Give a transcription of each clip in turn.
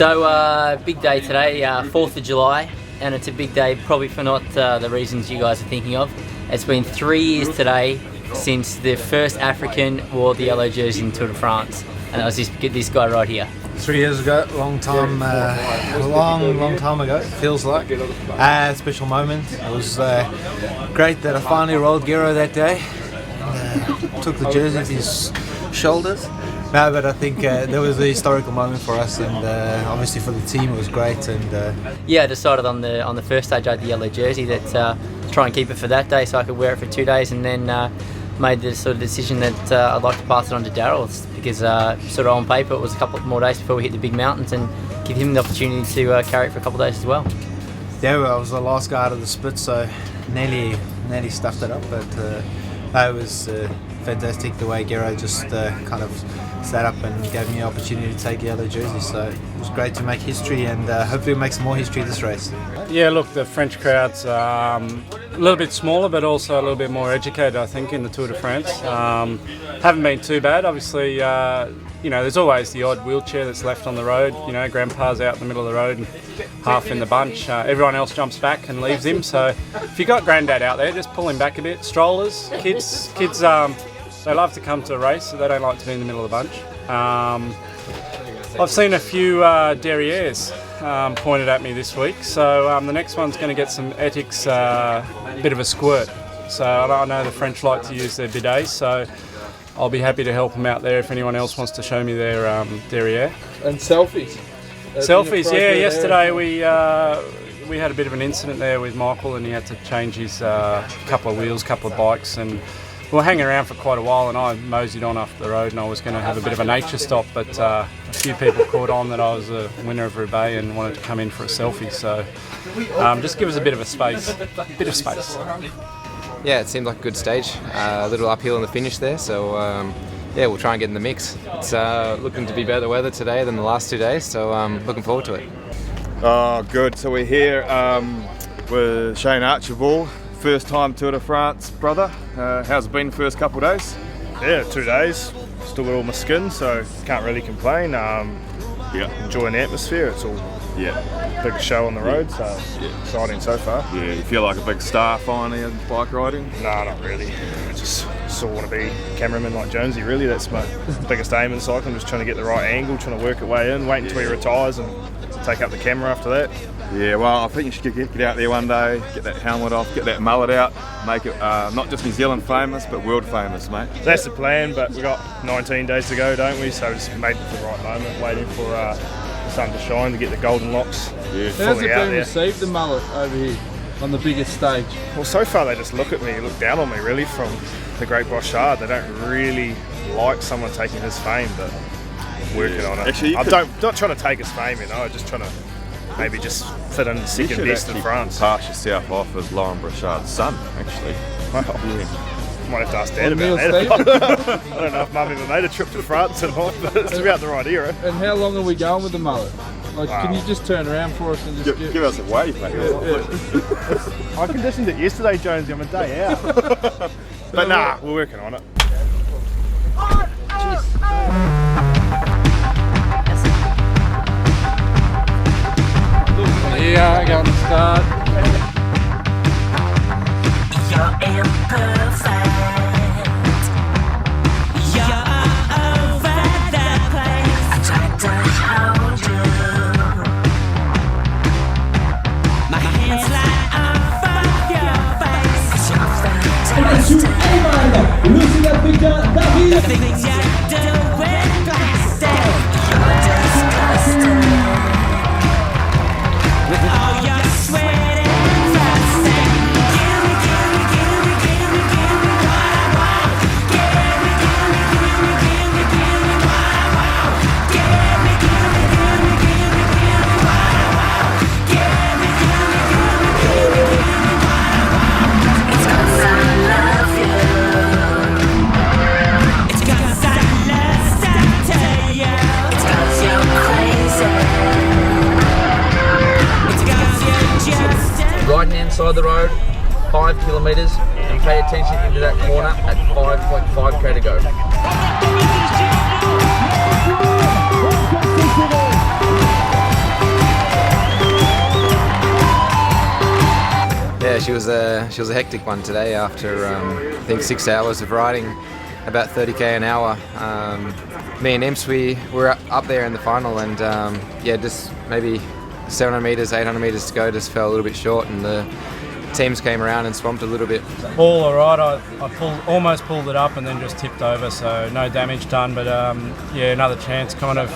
So, big day today, 4th of July, and it's a big day probably for not the reasons you guys are thinking of. It's been 3 years today since the first African wore the yellow jersey in Tour de France, and that was this guy right here. 3 years ago, long time ago, it feels like. Special moment. It was great that I finally rolled Gerro that day. Took the jersey off his shoulders. No, but I think there was a historical moment for us, and obviously for the team it was great. And yeah, I decided on the first stage I had the yellow jersey that try and keep it for that day so I could wear it for 2 days, and then made the sort of decision that I'd like to pass it on to Daryl, because sort of on paper it was a couple more days before we hit the big mountains, and give him the opportunity to carry it for a couple of days as well. Yeah, well, I was the last guy out of the split, so nearly stuffed it up, but it was fantastic the way Gerro just kind of sat up and gave me the opportunity to take the yellow jersey, so it was great to make history, and hopefully we'll make some more history this race. Yeah, look, the French crowd's a little bit smaller, but also a little bit more educated, I think, in the Tour de France. Haven't been too bad. Obviously, there's always the odd wheelchair that's left on the road. Grandpa's out in the middle of the road and half in the bunch. Everyone else jumps back and leaves him. So if you've got Granddad out there, just pull him back a bit. Strollers, kids, they love to come to a race, so they don't like to be in the middle of the bunch. I've seen a few derrieres pointed at me this week, so the next one's going to get some ethics, bit of a squirt. So I know the French like to use their bidets, so I'll be happy to help them out there if anyone else wants to show me their derriere. And selfies? Selfies, yeah. Yesterday we had a bit of an incident there with Michael, and he had to change his couple of wheels, couple of bikes, and we were hanging around for quite a while, and I moseyed on after the road, and I was going to have a bit of a nature stop, but a few people caught on that I was a winner of Roubaix and wanted to come in for a selfie, so just give us a bit of space. Yeah, it seemed like a good stage. A little uphill in the finish there, so yeah, we'll try and get in the mix. It's looking to be better weather today than the last 2 days, so looking forward to it. Oh, good. So we're here with Shane Archibald. First time Tour de France, brother. How's it been the first couple of days? Yeah, 2 days. Still got all my skin, so can't really complain. Enjoying the atmosphere. It's all big show on the road, so exciting so far. Yeah, you feel like a big star finally in bike riding? No, not really. I just still want to be a cameraman like Jonesy, really. That's my biggest aim in cycling, just trying to get the right angle, trying to work it way in, wait until he retires and take up the camera after that. Yeah, well, I think you should get out there one day, get that helmet off, get that mullet out, make it not just New Zealand famous, but world famous, mate. That's the plan, but we've got 19 days to go, don't we? So just made it the right moment, waiting for the sun to shine to get the golden locks fully out there. How's it been received, the mullet, over here on the biggest stage? Well, so far they just look at me, look down on me, really, from the Great Brochard. They don't really like someone taking his fame, but working on it. Actually, I'm not trying to take his fame, just trying to maybe just fit in second best in France. Pass yourself off as Laurent Brochard's son, actually. Well, might have to ask Dad about that. I don't know if Mum ever made a trip to France or not, but it's about the right era. And how long are we going with the mullet? Can you just turn around for us and just give us a wave, mate? I conditioned it yesterday, Jonesy. I'm a day out. But nah, we're working on it. Yeah, going to start. You're imperfect. You're over the place. I tried to hold you. My hands lie off of your face. 'Cause you're fantastic. The things you do with plastic. You're disgusting. With all your sweat and frosting. Give me what I want. Give me what I want. Give me what I want. Give me what I want. It's 'cause I love you. It's 'cause I lust after you. It's 'cause you're crazy. Riding inside the road, 5 kilometres, and pay attention into that corner at 5.5k to go. Yeah, she was a hectic one today after I think 6 hours of riding about 30k an hour. Me and Imps, we were up there in the final, and yeah, just maybe 700 metres, 800 metres to go, just fell a little bit short, and the teams came around and swamped a little bit. All alright, I almost pulled it up and then just tipped over, so no damage done, but yeah, another chance kind of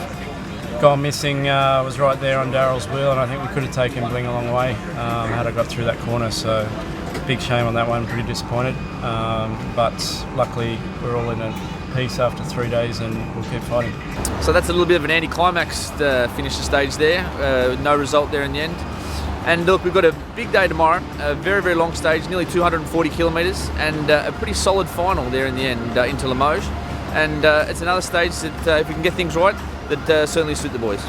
gone missing. Was right there on Daryl's wheel, and I think we could have taken Bling a long way had I got through that corner, so big shame on that one, pretty disappointed, but luckily we're all in a piece after 3 days and we'll keep fighting. So that's a little bit of an anticlimax to finish the stage there. No result there in the end. And look, we've got a big day tomorrow, a very, very long stage, nearly 240 kilometres, and a pretty solid final there in the end into Limoges. And it's another stage that, if we can get things right, that certainly suit the boys.